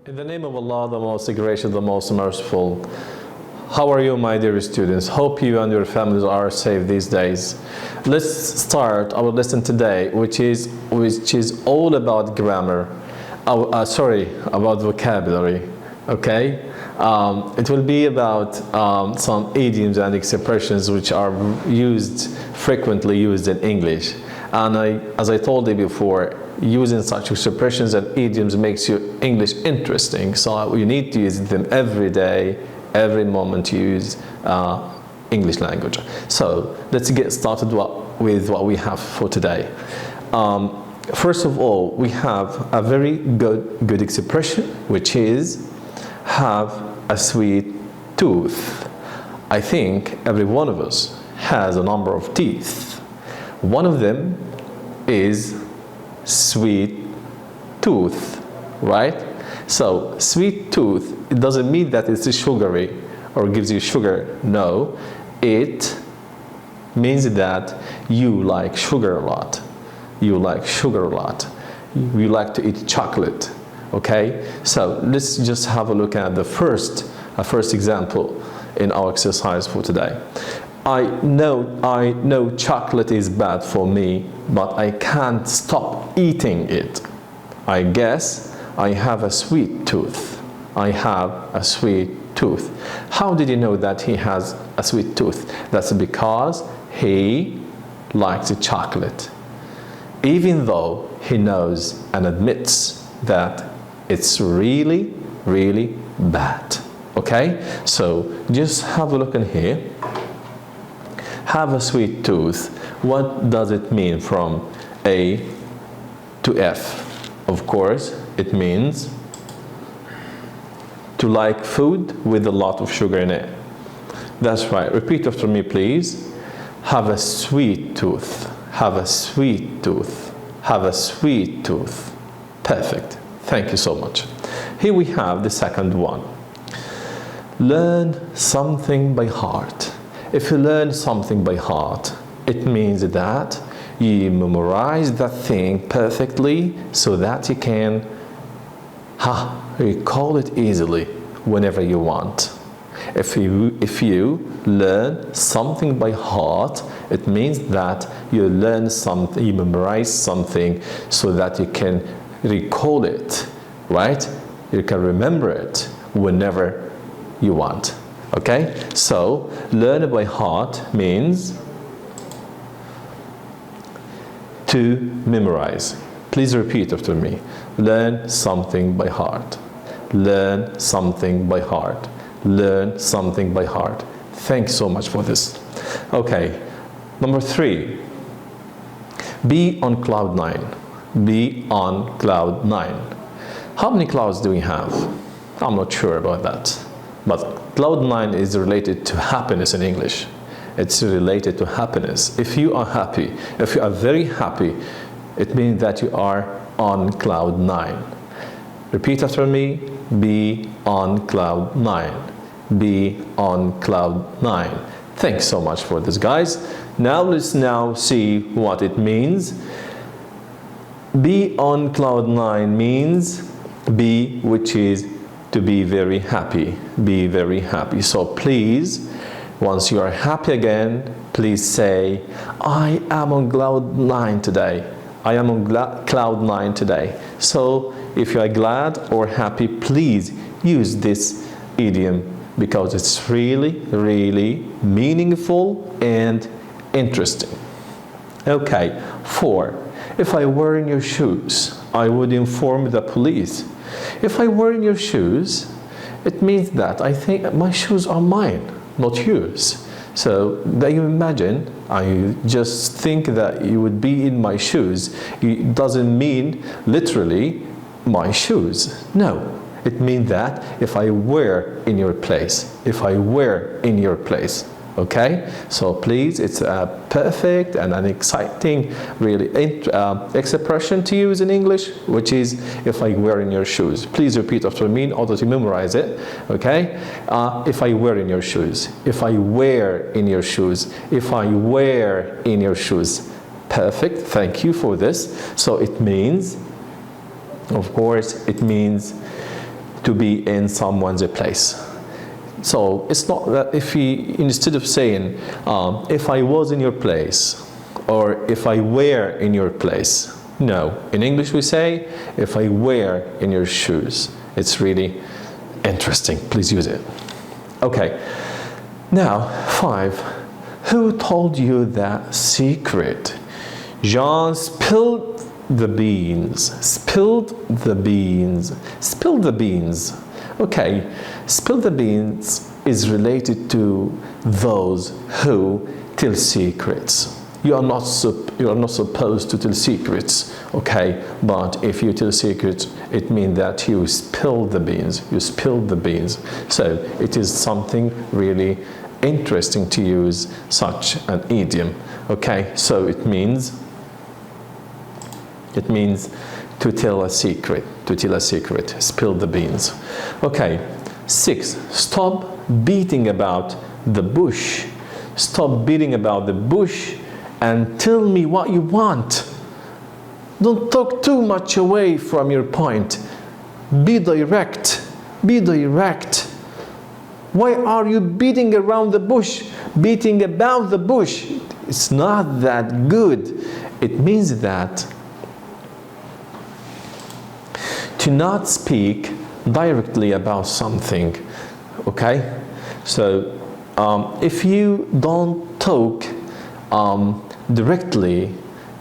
In the name of Allah, the most gracious, the most merciful. How are you, my dear students? Hope you and your families are safe these days. Let's start our lesson today, which is all about grammar. About vocabulary. Okay, it will be about some idioms and expressions which are frequently used in English. And as I told you before, using such expressions and idioms makes your English interesting. So you need to use them every day, every moment you use English language. So let's get started with what we have for today. First of all, we have a very good expression, which is have a sweet tooth. I think every one of us has a number of teeth. One of them is sweet tooth, right? So sweet tooth, it doesn't mean that it's sugary or gives you sugar. No, it means that you like sugar a lot. You like sugar a lot. You like to eat chocolate. Okay, so let's just have a look at the first example in our exercise for today. I know chocolate is bad for me, but I can't stop eating it. I guess I have a sweet tooth. I have a sweet tooth. How did you know that he has a sweet tooth? That's because he likes chocolate, even though he knows and admits that it's really, really bad. Okay, so just have a look in here. Have a sweet tooth. What does it mean from A to F? Of course, it means to like food with a lot of sugar in it. That's right. Repeat after me, please. Have a sweet tooth. Have a sweet tooth. Have a sweet tooth. Perfect. Thank you so much. Here we have the second one. Learn something by heart. If you learn something by heart, it means that you memorize that thing perfectly so that you can recall it easily whenever you want. If you learn something by heart, it means that you learn something, you memorize something so that you can recall it, right? You can remember it whenever you want. Okay, so learn by heart means to memorize. Please repeat after me. Learn something by heart. Learn something by heart. Learn something by heart. Thanks so much for this. Okay, number 3. Be on cloud 9. Be on cloud 9. How many clouds do we have? I'm not sure about that. But cloud 9 is related to happiness in English. It's related to happiness. If you are happy, if you are very happy, it means that you are on cloud 9. Repeat after me. Be on cloud 9. Be on cloud 9. Thanks so much for this, guys. Now let's see what it means. Be on cloud 9 means be, which is to be very happy. Be very happy. So please, once you are happy again, please say, I am on cloud 9 today. I am on cloud 9 today. So if you are glad or happy, please use this idiom because it's really, really meaningful and interesting. Okay, 4. If I were in your shoes, I would inform the police. If I were in your shoes, it means that I think my shoes are mine, not yours. So that you imagine, I just think that you would be in my shoes. It doesn't mean literally my shoes. No, it means that if I were in your place, if I were in your place. Okay, so please, it's a perfect and an exciting, really expression to use in English, which is if I were in your shoes. Please repeat after me in order to memorize it. Okay, if I were in your shoes. If I were in your shoes. If I were in your shoes. Perfect. Thank you for this. So it means, of course, it means to be in someone's place. So it's not that if he, instead of saying, if I was in your place, or if I were in your place. No, in English we say, if I were in your shoes. It's really interesting. Please use it. Okay. Now, 5. Who told you that secret? Jean spilled the beans. Spilled the beans. Spilled the beans. Okay, spill the beans is related to those who tell secrets. You are not supposed to tell secrets, okay? But if you tell secrets, it means that you spill the beans. You spilled the beans. So it is something really interesting to use such an idiom, okay? So it means to tell a secret, spill the beans. Okay, 6, stop beating about the bush. Stop beating about the bush and tell me what you want. Don't talk too much away from your point. Be direct, be direct. Why are you beating around the bush? Beating about the bush, it's not that good. It means that to not speak directly about something, okay? So if you don't talk directly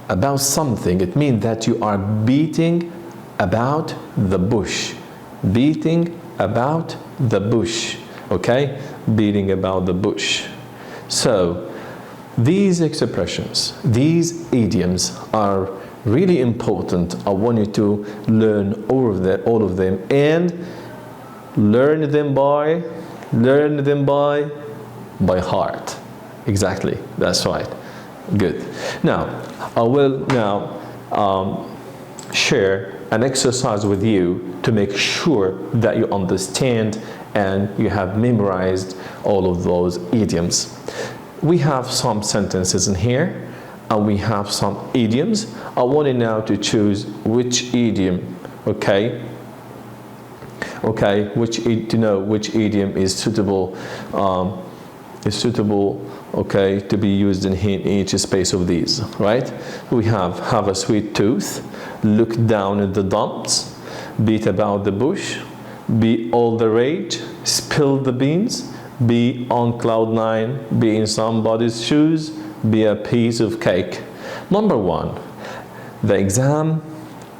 about something, it means that you are beating about the bush. Beating about the bush, okay? Beating about the bush. So these expressions, these idioms are really important. I want you to learn all of them and learn them by heart. Exactly, that's right. Good. Now, I will now share an exercise with you to make sure that you understand and you have memorized all of those idioms. We have some sentences in here and we have some idioms. I want you now to choose which idiom, okay? Okay, which idiom is suitable, okay, to be used in each space of these, right? We have a sweet tooth, look down at the dumps, beat about the bush, be all the rage, spill the beans, be on cloud 9, be in somebody's shoes, be a piece of cake. Number 1, the exam.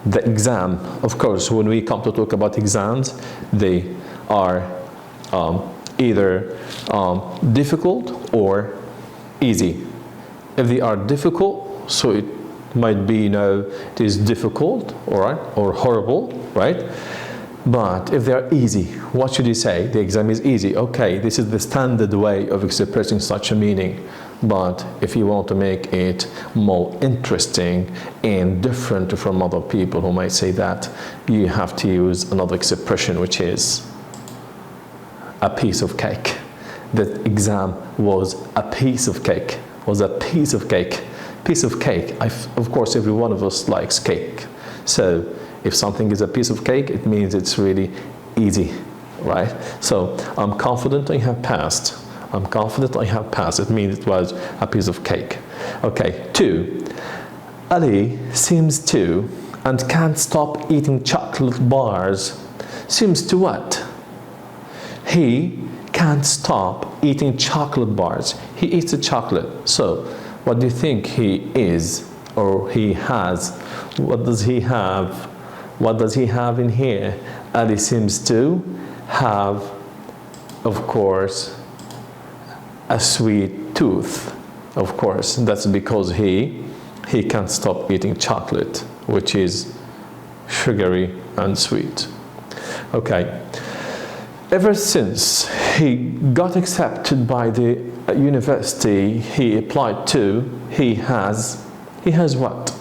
The exam, of course, when we come to talk about exams, they are either difficult or easy. If they are difficult, so it might be, it is difficult, all right, or horrible, right? But if they are easy, what should you say? The exam is easy. Okay, this is the standard way of expressing such a meaning. But if you want to make it more interesting and different from other people who might say that, you have to use another expression, which is a piece of cake. The exam was a piece of cake, was a piece of cake. Piece of cake, of course, every one of us likes cake. So if something is a piece of cake, it means it's really easy, right? So I'm confident I have passed. I'm confident I have passed. It means it was a piece of cake. Okay, 2. Ali seems to and can't stop eating chocolate bars. Seems to what? He can't stop eating chocolate bars. He eats a chocolate. So what do you think he is or he has? What does he have? What does he have in here? Ali seems to have, of course, a sweet tooth. Of course, that's because he can't stop eating chocolate, which is sugary and sweet. Okay. Ever since he got accepted by the university he applied to, he has what?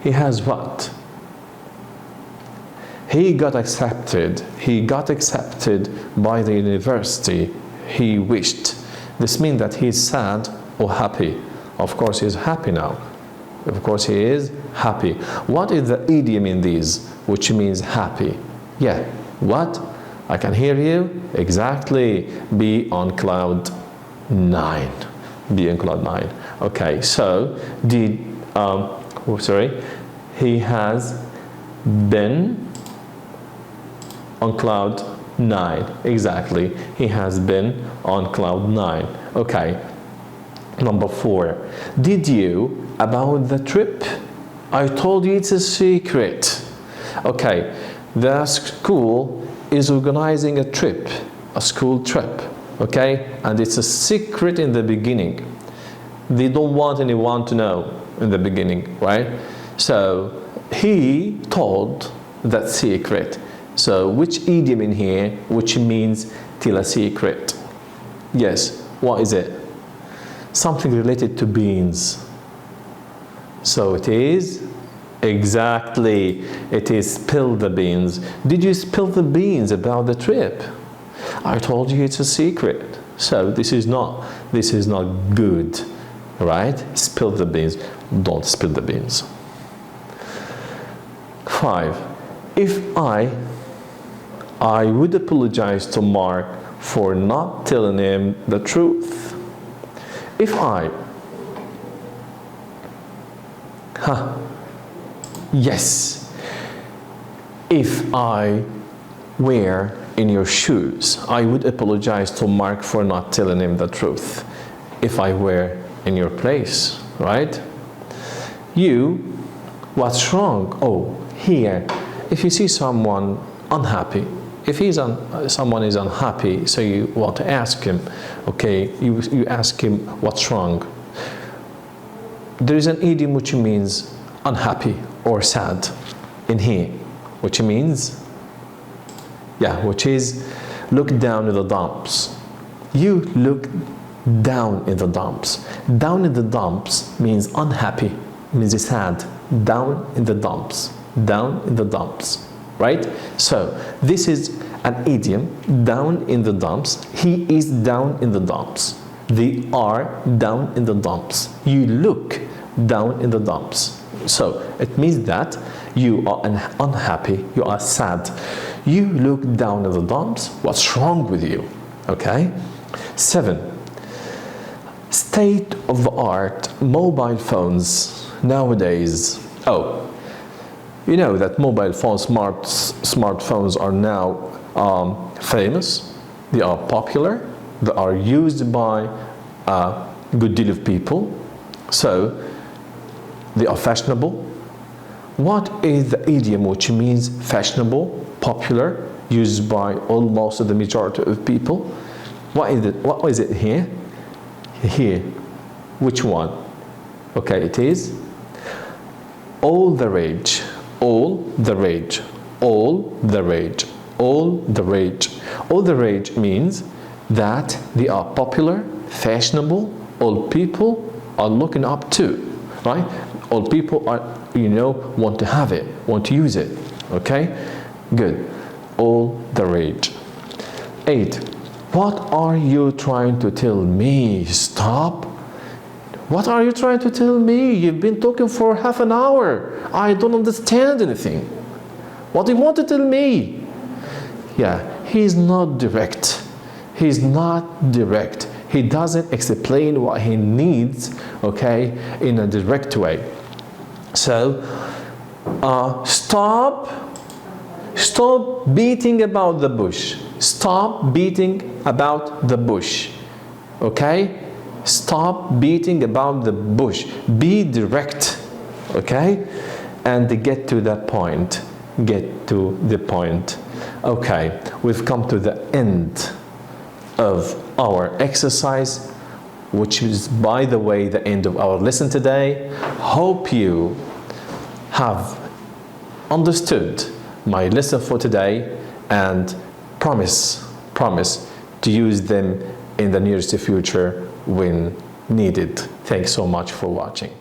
He has what? He got accepted by the university he wished. This means that he is sad or happy. Of course he is happy now. Of course he is happy. What is the idiom in these which means happy? Yeah, What? I can hear you. Exactly. Be on cloud 9. Be on cloud 9. Okay, so he has been on cloud 9. Exactly. He has been on cloud 9. Okay. Number 4. Did you about the trip? I told you it's a secret. Okay. The school is organizing a trip, a school trip. Okay. And it's a secret in the beginning. They don't want anyone to know in the beginning, right? So he told that secret. So which idiom in here which means tell a secret? Yes, what is it? Something related to beans. So it is exactly, it is spill the beans. Did you spill the beans about the trip? I told you it's a secret. So this is not good, right? Spill the beans. Don't spill the beans. 5. If I would apologize to Mark for not telling him the truth. If yes. If I were in your shoes, I would apologize to Mark for not telling him the truth. If I were in your place, right? You, what's wrong? Oh, here, if you see someone unhappy, if someone is unhappy, so you want to ask him, okay, you ask him what's wrong. There is an idiom which means unhappy or sad in here, which means, which is look down in the dumps. You look down in the dumps. Down in the dumps means unhappy, means sad. Down in the dumps. Down in the dumps. Right? So this is an idiom, down in the dumps. He is down in the dumps. They are down in the dumps. You look down in the dumps. So it means that you are unhappy, you are sad. You look down in the dumps. What's wrong with you? Okay? 7. State of the art mobile phones nowadays. Oh, you know that mobile phones, smartphones are now famous. They are popular. They are used by a good deal of people. So they are fashionable. What is the idiom which means fashionable, popular, used by almost the majority of people? What is it? What is it here? Here. Which one? Okay, it is all the rage. All the rage, all the rage, all the rage. All the rage means that they are popular, fashionable, all people are looking up to, right? All people are, want to have it, want to use it, okay? Good, all the rage. 8, what are you trying to tell me? Stop. What are you trying to tell me? You've been talking for half an hour. I don't understand anything. What do you want to tell me? He's not direct. He's not direct. He doesn't explain what he needs, okay, in a direct way. So, stop beating about the bush. Stop beating about the bush, okay? Stop beating about the bush. Be direct, okay? And get to the point. Get to the point. Okay, we've come to the end of our exercise, which is, by the way, the end of our lesson today. Hope you have understood my lesson for today and promise to use them in the nearest future when needed. Thanks so much for watching.